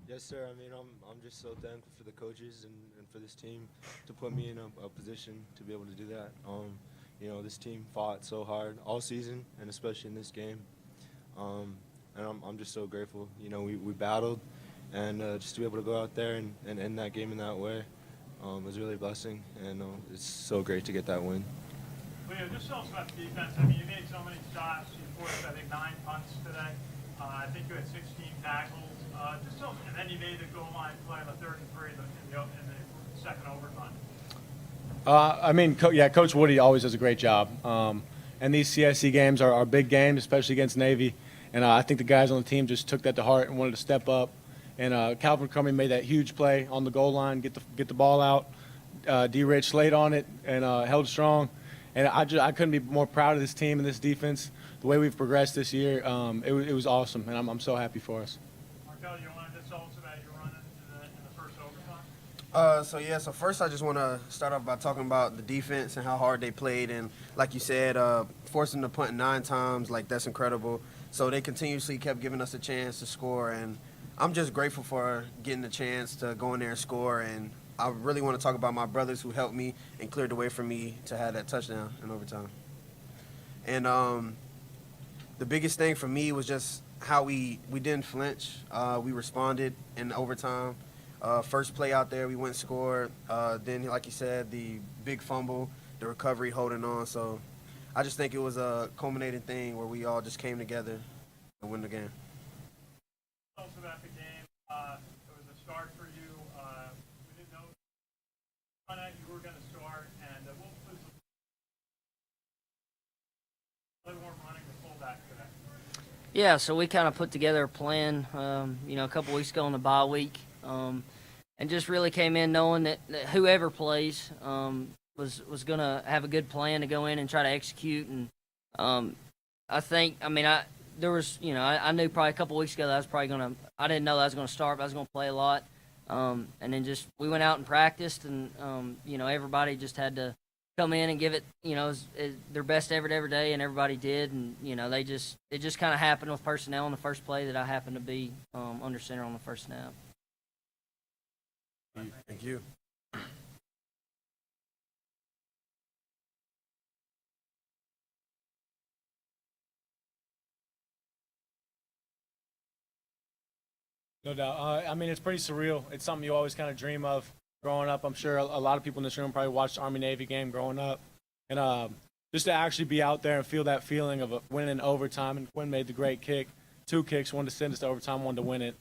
Yes, sir. I mean, I'm just so thankful for the coaches and for this team to put me in a position to be able to do that. This team fought so hard all season, and especially in this game. And I'm just so grateful. We battled, and just to be able to go out there and end that game in that way was really a blessing, and it's so great to get that win. Leo, just tell us about the defense. I mean, you made so many shots. You forced, I think, 9 punts today. I think you had 16 tackles. Just tell us, and then you made the goal line play on the third and three in the second overtime. Coach Woody always does a great job. And these CSC games are big games, especially against Navy. And I think the guys on the team just took that to heart and wanted to step up. And Calvin Cumming made that huge play on the goal line, get the ball out. D. Rich laid on it and held strong. And I couldn't be more proud of this team and this defense. The way we've progressed this year, it was awesome, and I'm so happy for us. Markel, you want to just tell us about your run in the first overtime? So first I just want to start off by talking about the defense and how hard they played. And like you said, forcing them to punt 9 times, like that's incredible. So they continuously kept giving us a chance to score. And I'm just grateful for getting the chance to go in there and score. And I really want to talk about my brothers who helped me and cleared the way for me to have that touchdown in overtime. And the biggest thing for me was just how we didn't flinch. We responded in overtime. First play out there, we went and scored. Then, like you said, the big fumble, the recovery, holding on. So I just think it was a culminating thing where we all just came together and win the game. Tell us about the game. It was a start for you. We didn't know you were going to start, and what was they weren't running the fullback today. Yeah, so we kind of put together a plan, a couple weeks ago on the bye week, and just really came in knowing that whoever plays was going to have a good plan to go in and try to execute. And I knew probably a couple weeks ago that I was probably going to – I didn't know that I was going to start, but I was going to play a lot. And then just we went out and practiced, and, everybody just had to come in and give it, their best effort every day, and everybody did. And, it just kind of happened with personnel on the first play that I happened to be under center on the first snap. Thank you. No doubt. It's pretty surreal. It's something you always kind of dream of growing up. I'm sure a lot of people in this room probably watched the Army-Navy game growing up. And just to actually be out there and feel that feeling of winning in overtime, and Quinn made the great kick, 2 kicks, one to send us to overtime, one to win it.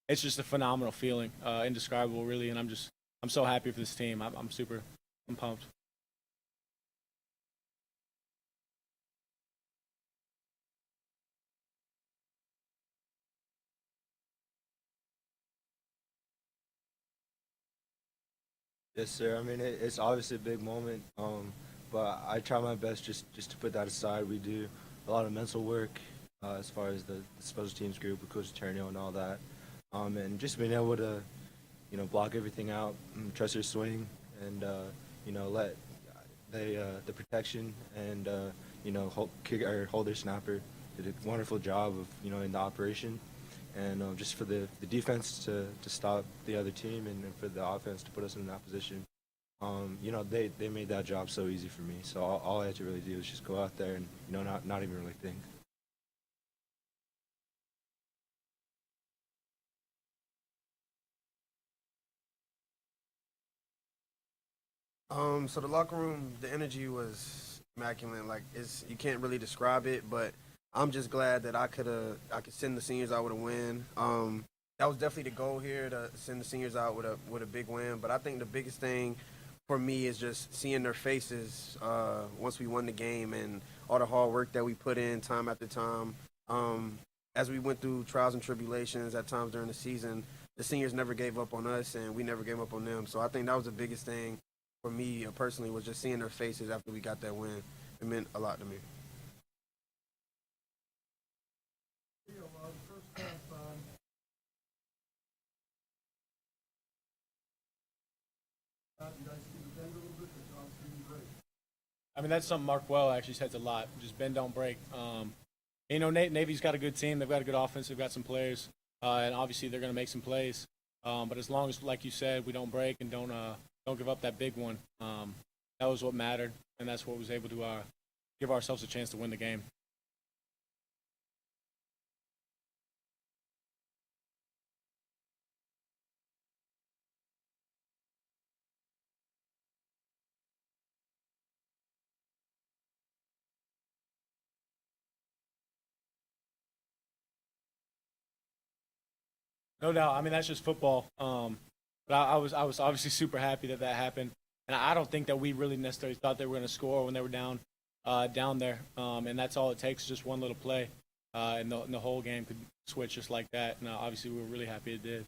It's just a phenomenal feeling, indescribable, really. And I'm so happy for this team. I'm pumped. Yes, sir. I mean, it's obviously a big moment, but I try my best just to put that aside. We do a lot of mental work as far as the special teams group with Coach Turnio and all that, and just being able to, block everything out, trust your swing, and let the protection and hold their snapper did a wonderful job of in the operation. And just for the defense to stop the other team and for the offense to put us in that position, they made that job so easy for me. So all I had to really do was just go out there and not even really think. So the locker room, the energy was immaculate. Like you can't really describe it, but I'm just glad that I could send the seniors out with a win. That was definitely the goal here, to send the seniors out with a big win. But I think the biggest thing for me is just seeing their faces once we won the game and all the hard work that we put in time after time. As we went through trials and tribulations at times during the season, the seniors never gave up on us, and we never gave up on them. So I think that was the biggest thing for me personally, was just seeing their faces after we got that win. It meant a lot to me. That's something Mark Well actually says a lot. Just bend, don't break. Navy's got a good team. They've got a good offense. They've got some players. and obviously they're going to make some plays. But as long as, like you said, we don't break and don't give up that big one, that was what mattered, and that's what was able to give ourselves a chance to win the game. No doubt. I mean, that's just football. But I was obviously super happy that that happened, and I don't think that we really necessarily thought they were going to score when they were down there. And that's all it takes, just one little play, and the whole game could switch just like that. And obviously, we were really happy it did.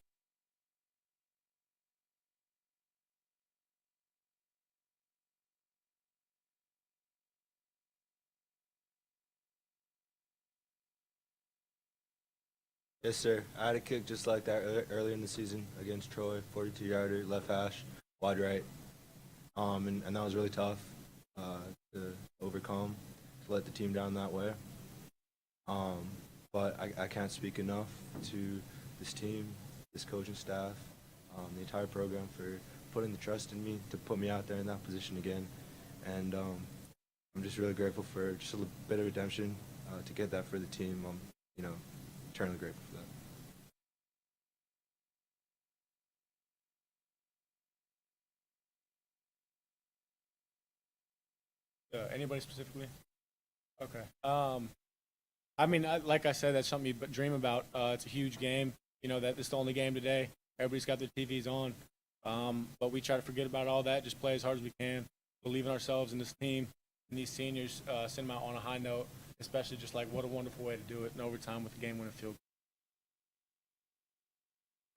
Yes, sir. I had a kick just like that earlier in the season against Troy, 42-yarder, left hash, wide right. And that was really tough to overcome, to let the team down that way. But I can't speak enough to this team, this coaching staff, the entire program for putting the trust in me to put me out there in that position again. And I'm just really grateful for just a little bit of redemption to get that for the team. I'm, eternally grateful for that. Anybody specifically? Okay. I mean, like I said, that's something you dream about. It's a huge game. That it's the only game today. Everybody's got their TVs on. But we try to forget about all that. Just play as hard as we can. Believe in ourselves and this team and these seniors. Send them out on a high note. Especially just like what a wonderful way to do it in overtime with a game-winning field.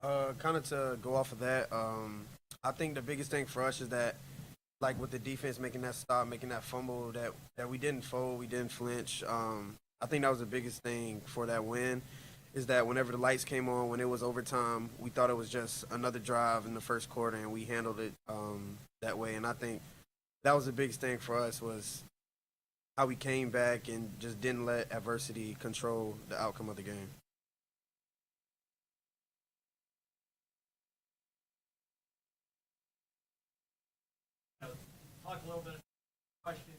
Kind of to go off of that, I think the biggest thing for us is that, like with the defense making that stop, making that fumble, that we didn't fold, we didn't flinch. I think that was the biggest thing for that win, is that whenever the lights came on, when it was overtime, we thought it was just another drive in the first quarter, and we handled it that way. And I think that was the biggest thing for us, was how we came back and just didn't let adversity control the outcome of the game. Talk a little bit question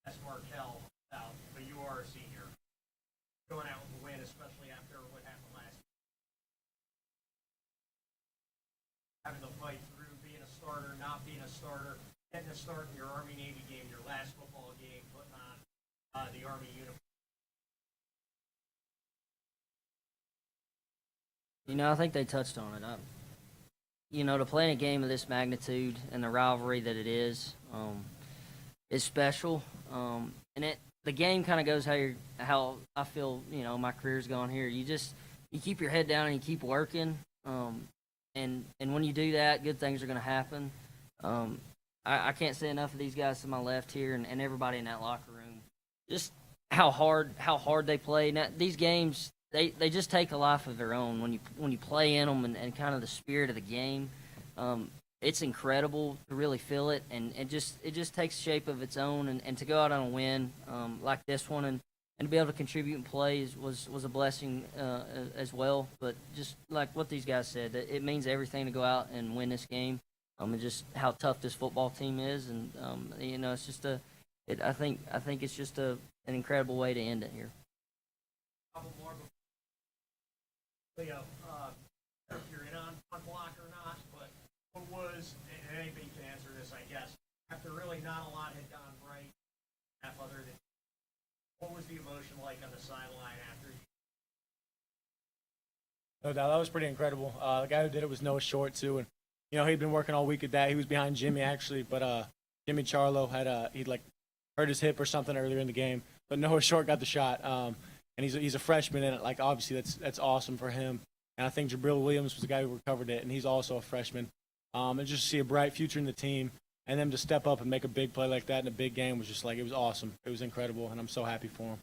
as Markel about, but you are a senior. Going out with a win, especially after what happened last year. Having to fight through being a starter, not being a starter, getting a start in your Army-Navy game, your last football game, putting on the Army uniform. I think they touched on it. To play in a game of this magnitude and the rivalry that it is special. And the game kind of goes how I feel. My career's gone here. You keep your head down and you keep working. And when you do that, good things are going to happen. I can't say enough of these guys to my left here and everybody in that locker room. Just how hard they play. Now, these games, they just take a life of their own when you play in them and kind of the spirit of the game. It's incredible to really feel it, and it just takes shape of its own. And to go out on a win like this one and to be able to contribute and play was a blessing as well. But just like what these guys said, it means everything to go out and win this game. And just how tough this football team is, and it's just I think it's just an incredible way to end it here. Couple more before, if you're in on block or not, but what was, and anybody can answer this, I guess, after really not a lot had gone right, half other than, what was the emotion like on the sideline after you? No doubt, that was pretty incredible. The guy who did it was Noah Short too, and he'd been working all week at that. He was behind Jimmy actually, but Jimmy Charlo he'd hurt his hip or something earlier in the game, but Noah Short got the shot. And he's a freshman, and obviously that's awesome for him. And I think Jabril Williams was the guy who recovered it, and he's also a freshman. And just to see a bright future in the team, and them to step up and make a big play like that in a big game was just it was awesome. It was incredible, and I'm so happy for him.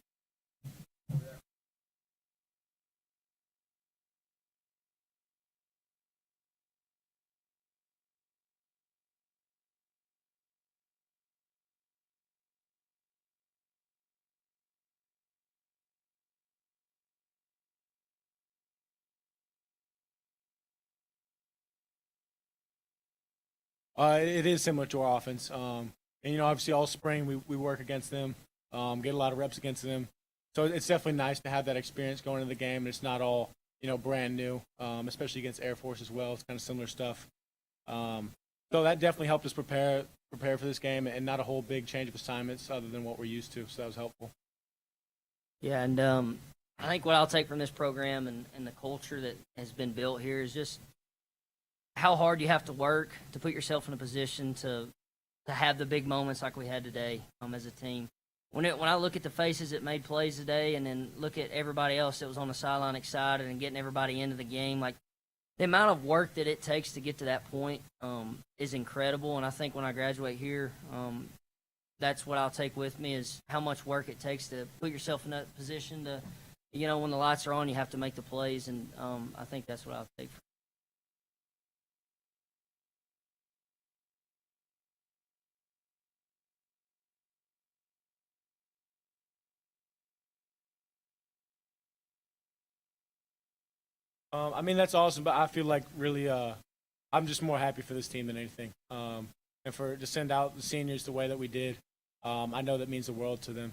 It is similar to our offense. And, you know, obviously all spring we work against them, get a lot of reps against them. So it's definitely nice to have that experience going into the game. And it's not all, you know, brand new, especially against Air Force as well. It's kind of similar stuff. So that definitely helped us prepare for this game, and not a whole big change of assignments other than what we're used to. So that was helpful. Yeah, and I think what I'll take from this program and the culture that has been built here is just how hard you have to work to put yourself in a position to have the big moments like we had today as a team. When I look at the faces that made plays today, and then look at everybody else that was on the sideline excited and getting everybody into the game, like the amount of work that it takes to get to that point is incredible. And I think when I graduate here, that's what I'll take with me is how much work it takes to put yourself in that position to, you know, when the lights are on, you have to make the plays. And I think that's what I'll take. I mean, that's awesome, but I feel like really, I'm just more happy for this team than anything. And to send out the seniors the way that we did, I know that means the world to them.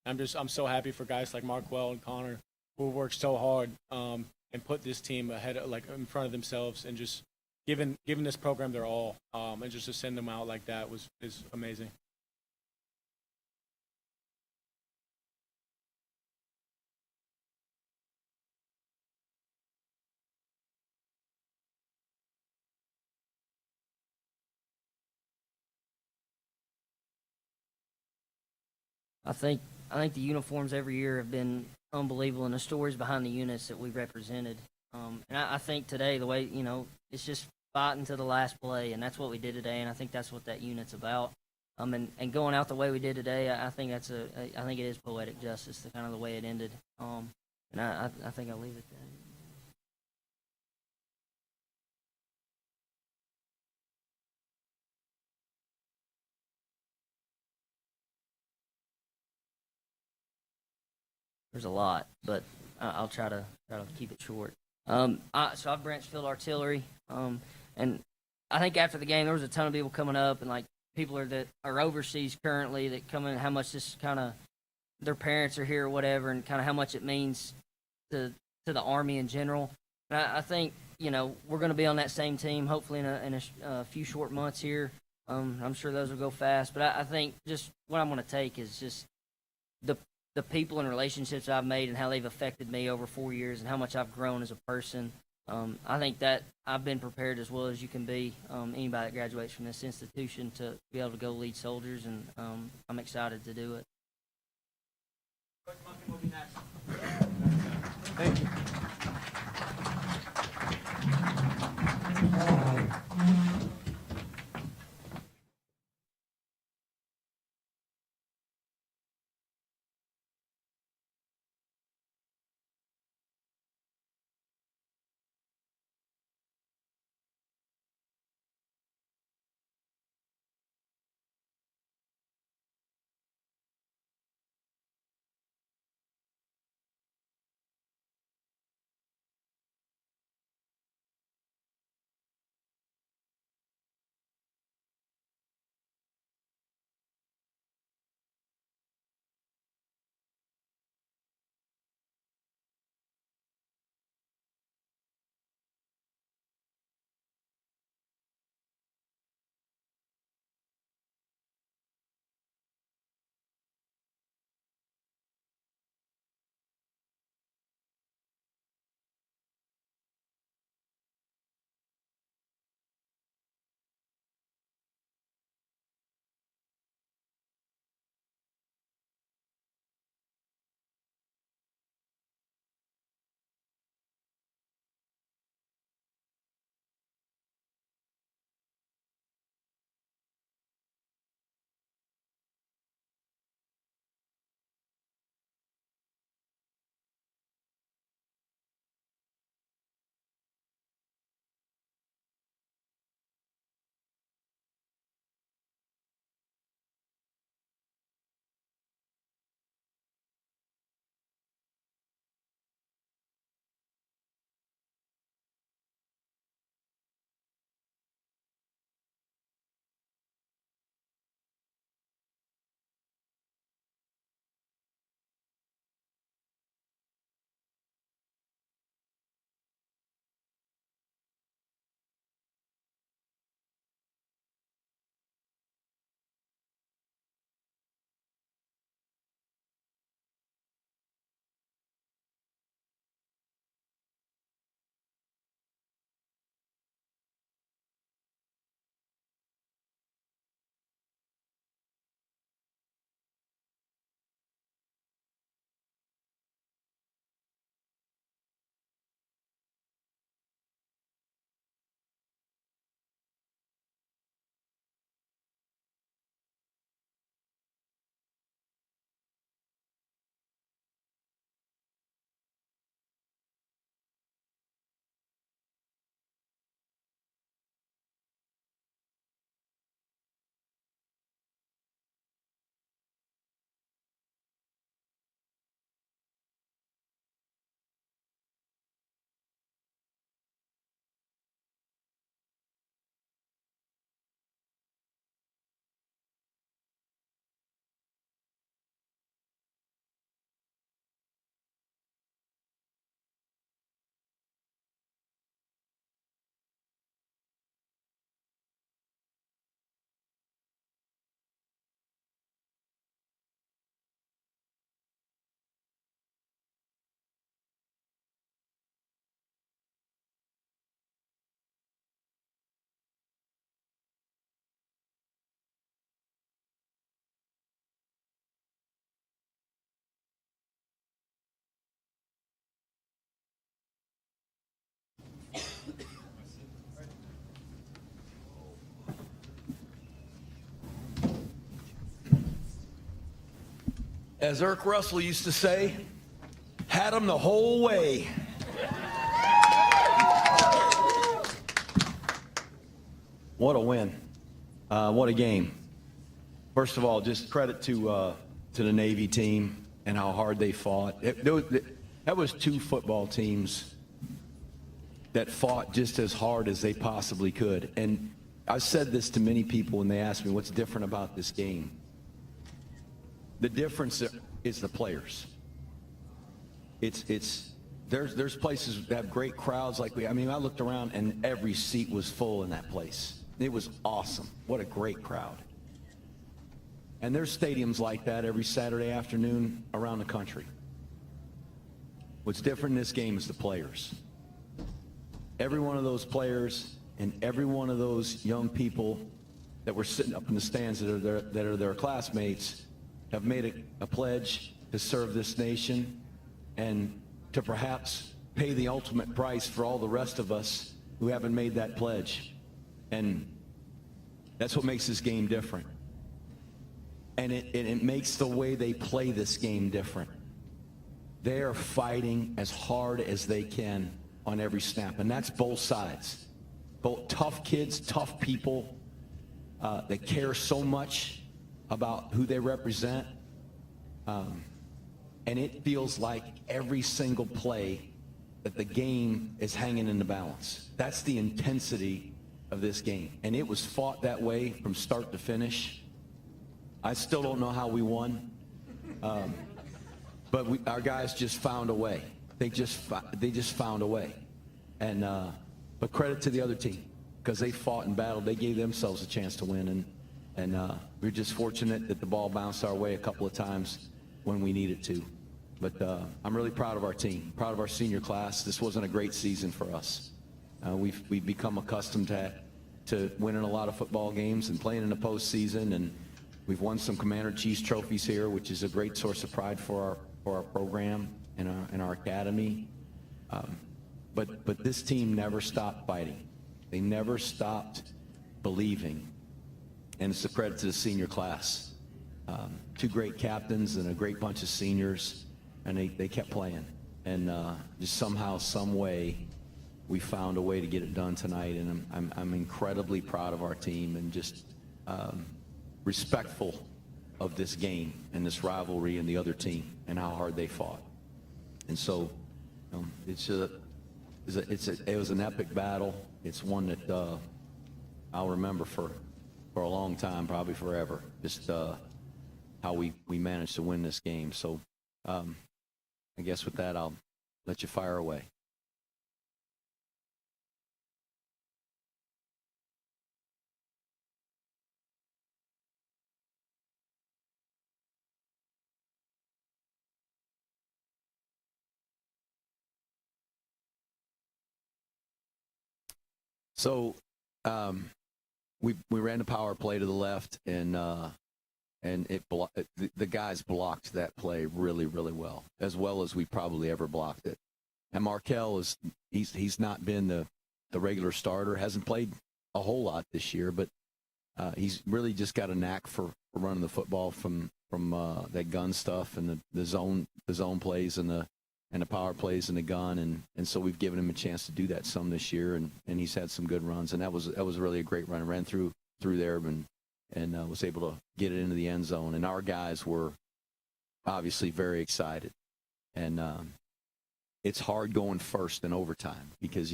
I'm so happy for guys like Markwell and Connor who worked so hard and put this team ahead, like in front of themselves, and just giving this program their all. And just to send them out like that is amazing. I think the uniforms every year have been unbelievable, and the stories behind the units that we represented. And I think today the way it's just fighting to the last play, and that's what we did today. And I think that's what that unit's about. And going out the way we did today, I think I think it is poetic justice, the kind of the way it ended. And I think I'll leave it there. There's a lot, but I'll try to keep it short. So I've branched field artillery, and I think after the game there was a ton of people coming up, and like people that are overseas currently that come in, how much this kind of their parents are here or whatever, and kind of how much it means to the Army in general. And I think we're going to be on that same team hopefully in a few short months here. I'm sure those will go fast, but I think just what I'm going to take is just the people and relationships I've made and how they've affected me over 4 years and how much I've grown as a person. I think that I've been prepared as well as you can be, anybody that graduates from this institution, to be able to go lead soldiers, and I'm excited to do it. Coach Monken will be next. Thank you. As Irk Russell used to say, had them the whole way. What a win. What a game. First of all, just credit to the Navy team and how hard they fought. That was two football teams that fought just as hard as they possibly could. And I said this to many people when they asked me what's different about this game. The difference is the players. There's places that have great crowds like I looked around and every seat was full in that place. It was awesome. What a great crowd. And there's stadiums like that every Saturday afternoon around the country. What's different in this game is the players. Every one of those players and every one of those young people that were sitting up in the stands that are their classmates have made a pledge to serve this nation and to perhaps pay the ultimate price for all the rest of us who haven't made that pledge. And that's what makes this game different. And it makes the way they play this game different. They are fighting as hard as they can on every snap, and that's both sides. Both tough kids, tough people that care so much about who they represent. And it feels like every single play that the game is hanging in the balance. That's the intensity of this game. And it was fought that way from start to finish. I still don't know how we won. But our guys just found a way. They just found a way. And but credit to the other team because they fought and battled. They gave themselves a chance to win. And we're just fortunate that the ball bounced our way a couple of times when we needed to. But I'm really proud of our team, proud of our senior class. This wasn't a great season for us. We've become accustomed to winning a lot of football games and playing in the postseason, and we've won some Commander-in-Chief's trophies here, which is a great source of pride for our program and our academy. But this team never stopped fighting. They never stopped believing, and it's a credit to the senior class. Two great captains and a great bunch of seniors, and they kept playing. And just somehow, some way, we found a way to get it done tonight. And I'm incredibly proud of our team and just respectful of this game and this rivalry and the other team and how hard they fought. And so it was an epic battle. It's one that I'll remember for a long time, probably forever. Just how we managed to win this game. So I guess with that, I'll let you fire away. So we ran the power play to the left, and the guys blocked that play really, really well as we probably ever blocked it. And Markel he's not been the regular starter, hasn't played a whole lot this year, but he's really just got a knack for running the football from that gun stuff and the zone plays and the power plays in the gun, and so we've given him a chance to do that some this year, and he's had some good runs, and that was really a great run. Ran through there and was able to get it into the end zone, and our guys were obviously very excited. And it's hard going first in overtime because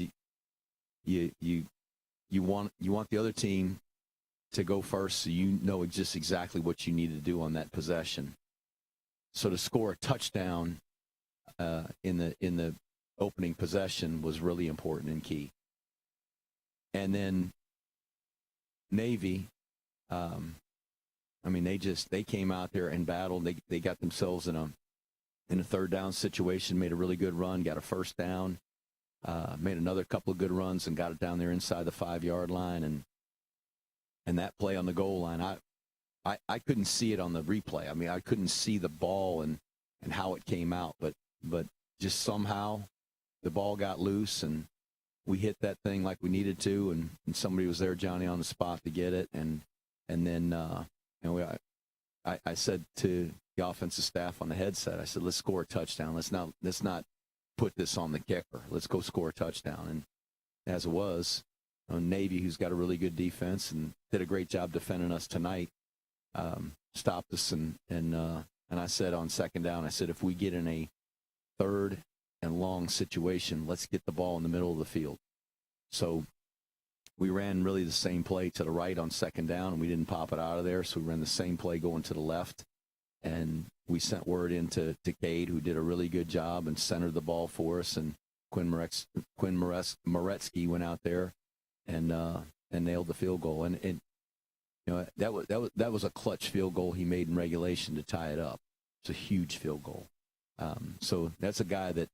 you want the other team to go first, so you know just exactly what you need to do on that possession. So to score a touchdown in the opening possession was really important and key. And then Navy, they came out there and battled. They got themselves in a third down situation, made a really good run, got a first down, made another couple of good runs and got it down there inside the 5-yard line. And that play on the goal line, I couldn't see it on the replay. I mean, I couldn't see the ball and how it came out, but just somehow the ball got loose and we hit that thing like we needed to, and somebody was there, Johnny, on the spot to get it, and then I said to the offensive staff on the headset, I said, let's score a touchdown. Let's not put this on the kicker. Let's go score a touchdown. And as it was, Navy, who's got a really good defense and did a great job defending us tonight, stopped us. And I said on second down, I said, if we get in a third and long situation, let's get the ball in the middle of the field. So we ran really the same play to the right on second down, and we didn't pop it out of there. So we ran the same play going to the left, and we sent word into Cade, who did a really good job and centered the ball for us. And Quinn Moretsky went out there and nailed the field goal. And you know, that was a clutch field goal he made in regulation to tie it up. It's a huge field goal. So that's a guy that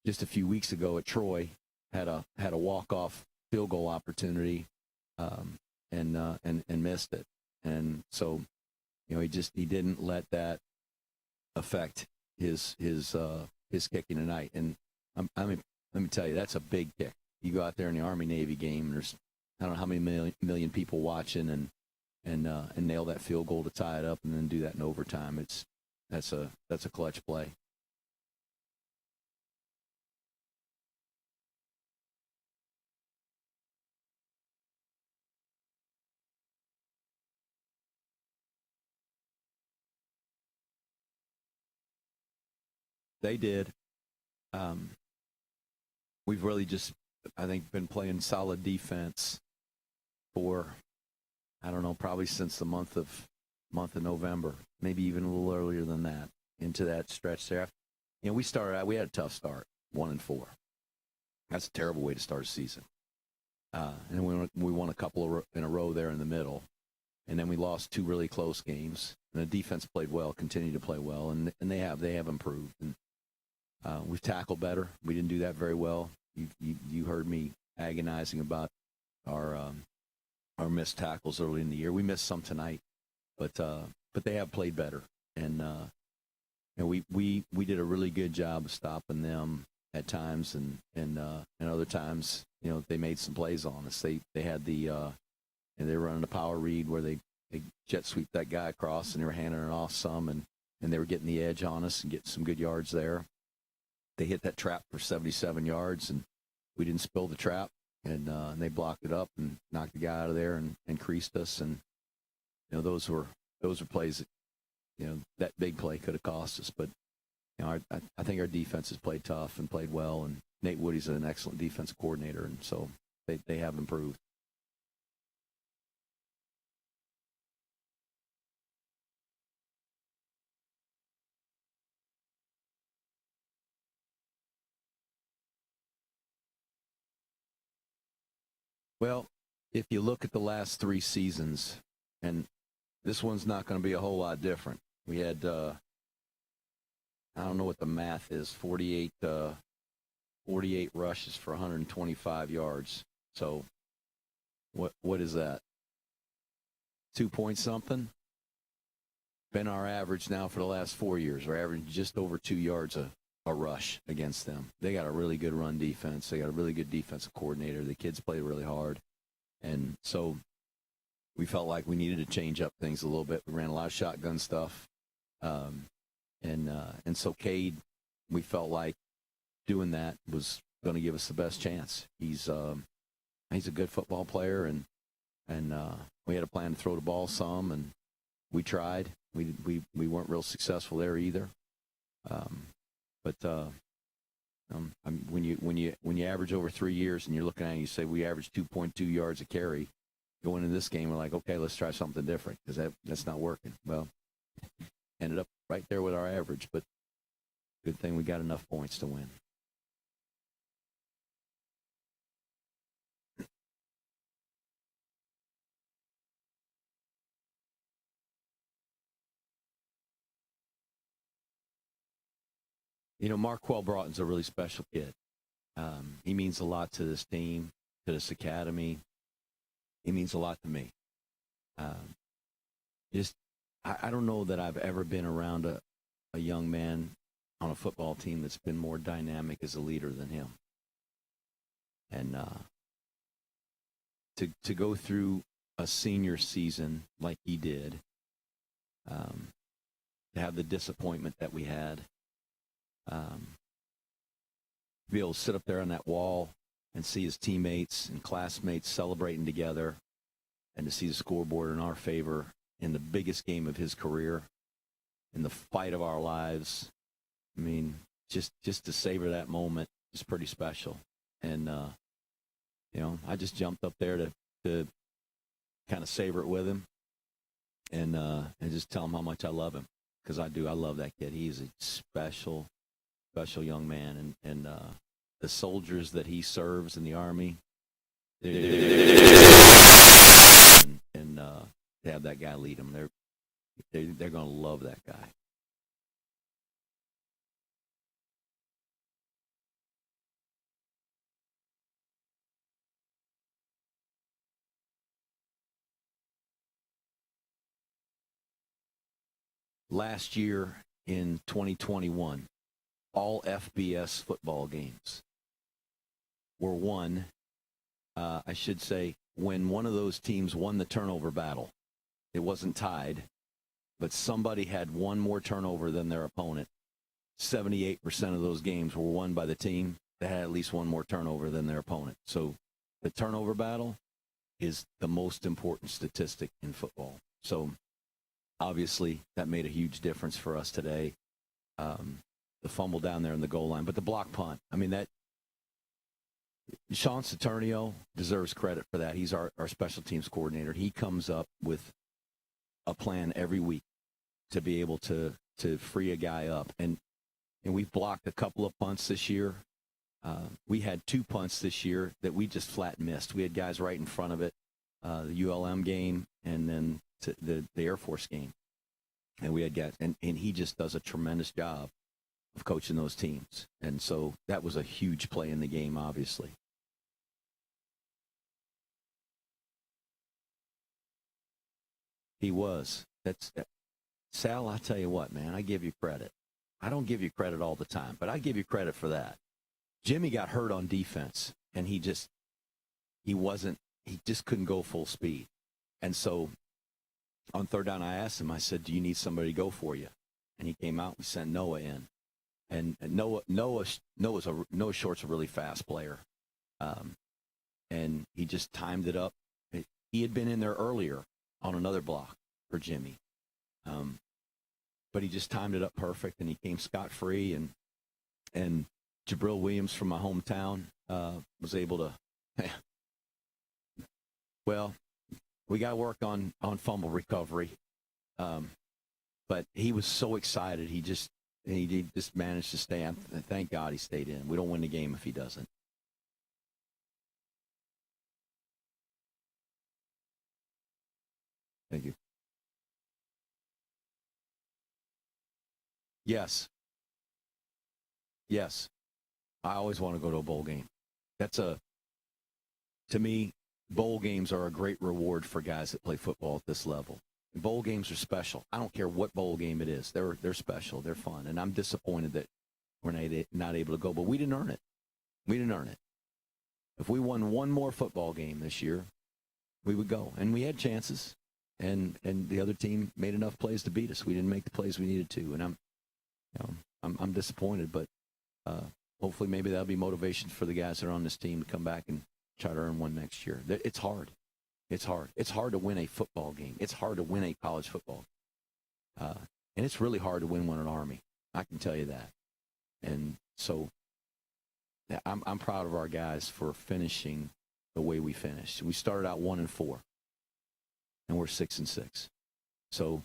just a few weeks ago at Troy had a walk-off field goal opportunity and missed it. And so, you know, he didn't let that affect his kicking tonight. And I mean, let me tell you, that's a big kick. You go out there in the Army-Navy game, and there's I don't know how many million people watching, and nail that field goal to tie it up, and then do that in overtime. That's a clutch play. They did. We've really just, I think, been playing solid defense for, I don't know, probably since the month of November, maybe even a little earlier than that, into that stretch there. You know, we started out, we had a tough start, 1-4. That's a terrible way to start a season. And we won a couple in a row there in the middle. And then we lost 2 really close games. And the defense played well, continued to play well, and they have improved. And we've tackled better. We didn't do that very well. You heard me agonizing about our missed tackles early in the year. We missed some tonight, but they have played better. And we did a really good job of stopping them at times, and other times, you know, they made some plays on us. They had and they were running a power read where they jet sweep that guy across, and they were handing it off some, and they were getting the edge on us and getting some good yards there. They hit that trap for 77 yards, and we didn't spill the trap, and they blocked it up and knocked the guy out of there and creased us. And you know, those were plays that, you know, that big play could have cost us. But you know, I think our defense has played tough and played well, and Nate Woody's an excellent defensive coordinator, and so they have improved. Well, if you look at the last 3 seasons, and this one's not going to be a whole lot different. We had, I don't know what the math is, 48 rushes for 125 yards. So what is that? 2 point something? Been our average now for the last 4 years. We're averaging just over 2 yards a rush against them. They got a really good run defense. They got a really good defensive coordinator. The kids play really hard. And so we felt like we needed to change up things a little bit. We ran a lot of shotgun stuff. And so Cade, we felt like doing that was going to give us the best chance. He's a good football player, and we had a plan to throw the ball some, and we tried. We weren't real successful there either. When you average over 3 years and you're looking at it, and you say we average 2.2 yards a carry. Going into this game, we're like, okay, let's try something different because that's not working. Well, ended up right there with our average, but good thing we got enough points to win. You know, Marquell Broughton's a really special kid. He means a lot to this team, to this academy. He means a lot to me. I don't know that I've ever been around a young man on a football team that's been more dynamic as a leader than him. And to go through a senior season like he did, to have the disappointment that we had, to be able to sit up there on that wall and see his teammates and classmates celebrating together, and to see the scoreboard in our favor in the biggest game of his career, in the fight of our lives. I mean, just to savor that moment is pretty special. And, I just jumped up there to kind of savor it with him and just tell him how much I love him, because I do. I love that kid. He's a special, special young man. And the soldiers that he serves in the Army, and to have that guy lead them, they're going to love that guy. Last year in 2021, all FBS football games were won. I should say, when one of those teams won the turnover battle, it wasn't tied, but somebody had one more turnover than their opponent. 78% of those games were won by the team that had at least one more turnover than their opponent. So the turnover battle is the most important statistic in football. So obviously that made a huge difference for us today. The fumble down there in the goal line, but the block punt, I mean, that Sean Saturnio deserves credit for that. He's our special teams coordinator. He comes up with a plan every week to be able to free a guy up. And we've blocked a couple of punts this year. We had 2 punts this year that we just flat missed. We had guys right in front of it, the ULM game and then the Air Force game. And we had guys, and he just does a tremendous job of coaching those teams. And so that was a huge play in the game, obviously. He was. Sal, I tell you what, man, I give you credit. I don't give you credit all the time, but I give you credit for that. Jimmy got hurt on defense, and he just couldn't go full speed. And so on third down, I asked him, I said, do you need somebody to go for you? And he came out, we sent Noah in. And Noah Short's a really fast player. And he just timed it up. He had been in there earlier on another block for Jimmy. But he just timed it up perfect, and he came scot-free. And Jabril Williams from my hometown was able to well, we got to work on fumble recovery. But he was so excited. He just managed to stay. Thank God he stayed in. We don't win the game if he doesn't. Thank you. Yes. I always want to go to a bowl game. To me, bowl games are a great reward for guys that play football at this level. Bowl games are special. I don't care what bowl game it is. They're special. They're fun. And I'm disappointed that we're not able to go, but we didn't earn it. If we won one more football game this year, we would go. And we had chances. And the other team made enough plays to beat us. We didn't make the plays we needed to. And I'm disappointed, but hopefully maybe that'll be motivation for the guys that are on this team to come back and try to earn one next year. It's hard. It's hard to win a football game. It's hard to win a college football. And it's really hard to win one in Army. I can tell you that. And so I'm proud of our guys for finishing the way we finished. We started out 1-4, and we're 6-6. So,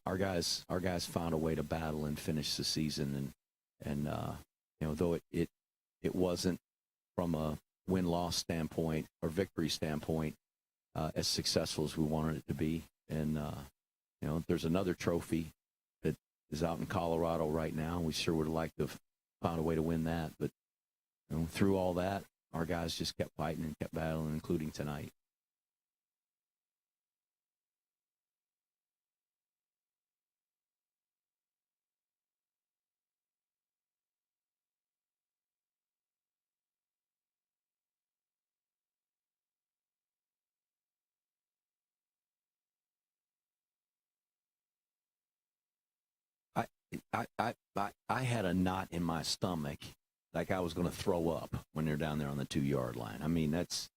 our guys found a way to battle and finish the season. And though it wasn't from a win-loss standpoint or victory standpoint as successful as we wanted it to be. And, there's another trophy that is out in Colorado right now. We sure would have liked to have found a way to win that. But through all that, our guys just kept fighting and kept battling, including tonight. I had a knot in my stomach, like I was going to throw up when they're down there on the 2-yard line. I mean, that's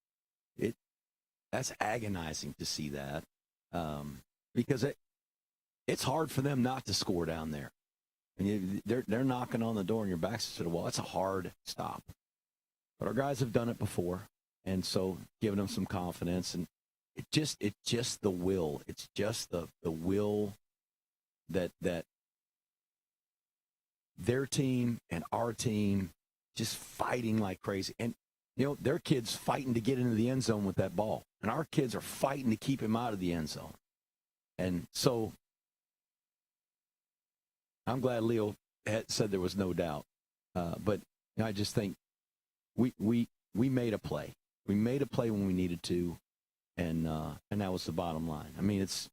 agonizing to see that, because it's hard for them not to score down there. And they're knocking on the door and your back's to the wall. It's a hard stop. But our guys have done it before, and so giving them some confidence. And it's just the will. It's just the will that their team and our team just fighting like crazy. And, their kids fighting to get into the end zone with that ball. And our kids are fighting to keep him out of the end zone. And so I'm glad Leo had said there was no doubt. But I just think we made a play. We made a play when we needed to, and that was the bottom line. I mean, it's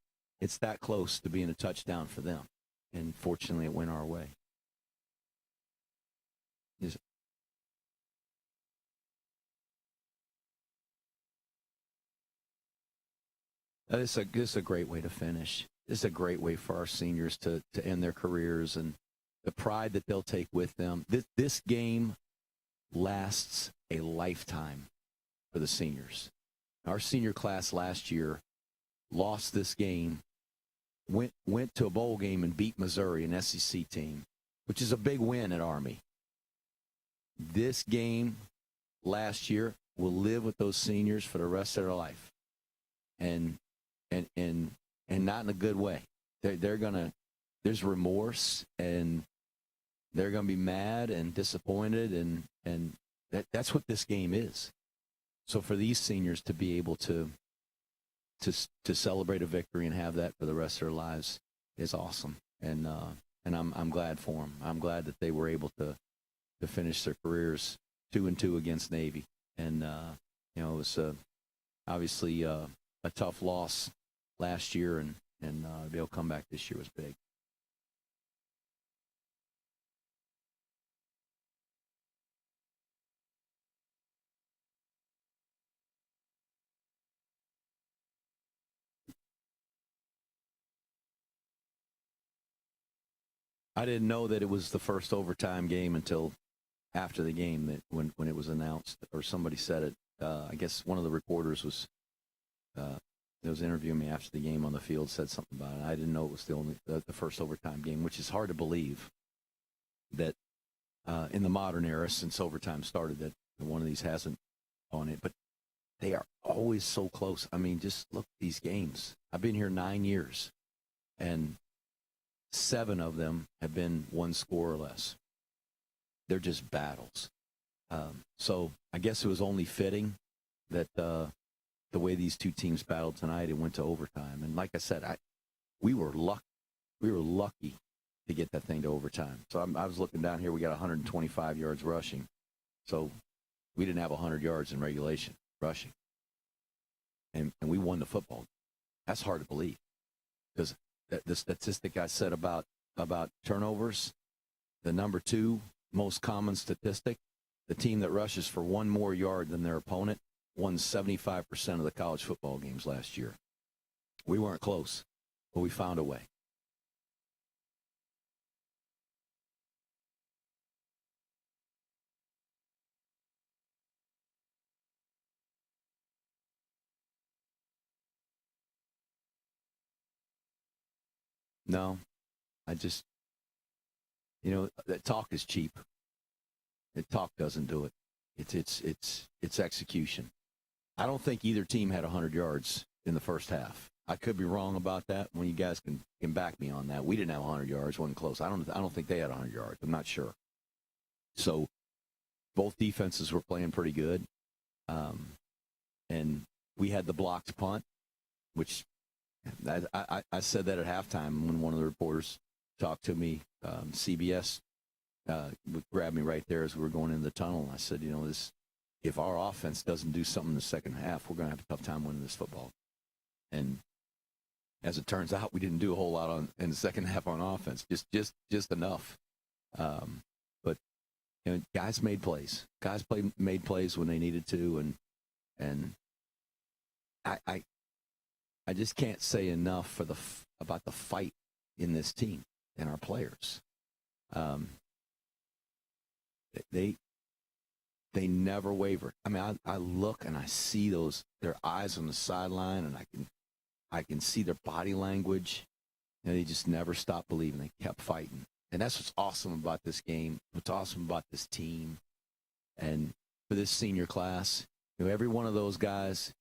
that close to being a touchdown for them, and fortunately, it went our way. This is a great way to finish. This is a great way for our seniors to end their careers and the pride that they'll take with them. This game lasts a lifetime for the seniors. Our senior class last year lost this game, went to a bowl game and beat Missouri, an SEC team, which is a big win at Army. This game last year will live with those seniors for the rest of their life. And not in a good way. There's remorse, and they're gonna be mad and disappointed, and that's what this game is. So for these seniors to be able to celebrate a victory and have that for the rest of their lives is awesome. And I'm glad for them. I'm glad that they were able to finish their careers 2-2 against Navy. And it was obviously a tough loss last year, and they'll come back this year was big. I didn't know that it was the first overtime game until after the game, that when it was announced, or somebody said it. I guess one of the reporters was interviewing me after the game on the field, said something about it. I didn't know it was the first overtime game, which is hard to believe that in the modern era, since overtime started, that one of these hasn't on it. But they are always so close. I mean, just look at these games. I've been here 9 years, and 7 of them have been one score or less. They're just battles. So I guess it was only fitting that the way these two teams battled tonight, it went to overtime. And like I said, we were lucky to get that thing to overtime. So I was looking down here. We got 125 yards rushing. So we didn't have 100 yards in regulation rushing. And we won the football. That's hard to believe, because the statistic I said about turnovers, the number 2 most common statistic, the team that rushes for 1 more yard than their opponent won 75% of the college football games last year. We weren't close, but we found a way. No, I just, that talk is cheap. The talk doesn't do it. It's execution. I don't think either team had 100 yards in the first half. I could be wrong about that. When you guys can back me on that. We didn't have 100 yards. Wasn't close. I don't think they had 100 yards. I'm not sure. So both defenses were playing pretty good, and we had the blocked punt, which I said that at halftime when one of the reporters talked to me. CBS would grab me right there as we were going into the tunnel. I said, if our offense doesn't do something in the second half, we're going to have a tough time winning this football. And as it turns out, we didn't do a whole lot in the second half on offense, just enough. But guys made plays. Guys made plays when they needed to, and I just can't say enough about the fight in this team and our players. um, they never wavered. I mean, I look and I see their eyes on the sideline, and I can see their body language, and they just never stopped believing. They kept fighting, and that's what's awesome about this game. What's awesome about this team, and for this senior class, every one of those guys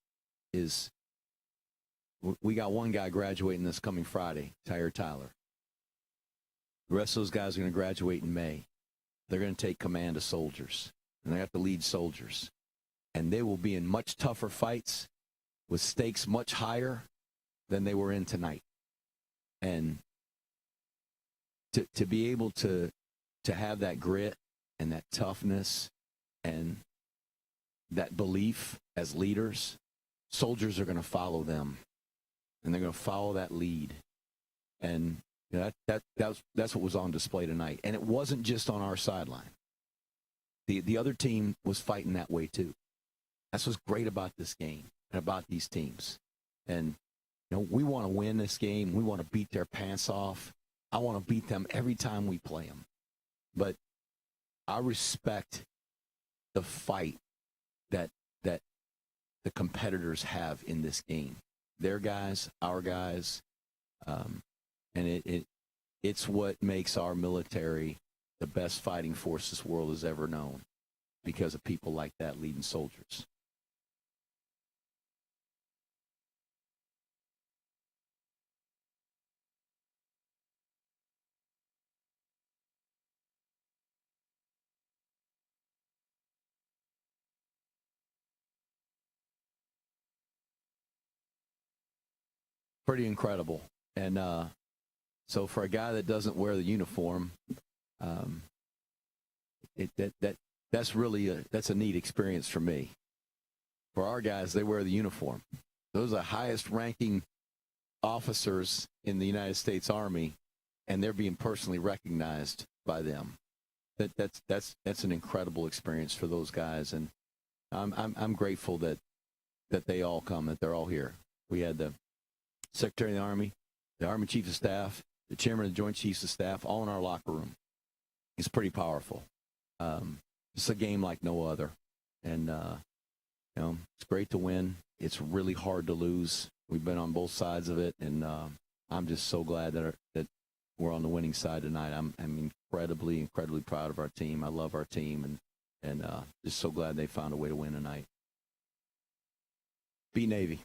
is. We got one guy graduating this coming Friday, Tyler. The rest of those guys are going to graduate in May. They're going to take command of soldiers, and they have to lead soldiers. And they will be in much tougher fights with stakes much higher than they were in tonight. And to be able to have that grit and that toughness and that belief as leaders, soldiers are going to follow them. And they're going to follow that lead. And that's what was on display tonight. And it wasn't just on our sideline. The other team was fighting that way too. That's what's great about this game and about these teams. And we want to win this game. We want to beat their pants off. I want to beat them every time we play them. But I respect the fight that the competitors have in this game. Their guys, our guys, and it's what makes our military the best fighting force this world has ever known, because of people like that leading soldiers. Pretty incredible. And so for a guy that doesn't wear the uniform, that's really that's a neat experience for me. For our guys, they wear the uniform. Those are the highest ranking officers in the United States Army, and they're being personally recognized by them. That's an incredible experience for those guys, and I'm grateful that they all come, that they're all here. We had the Secretary of the Army, the Army Chief of Staff, the Chairman of the Joint Chiefs of Staff, all in our locker room. It's pretty powerful. It's a game like no other, and it's great to win. It's really hard to lose. We've been on both sides of it, and I'm just so glad that we're on the winning side tonight. I'm incredibly proud of our team. I love our team, and just so glad they found a way to win tonight. Be Navy.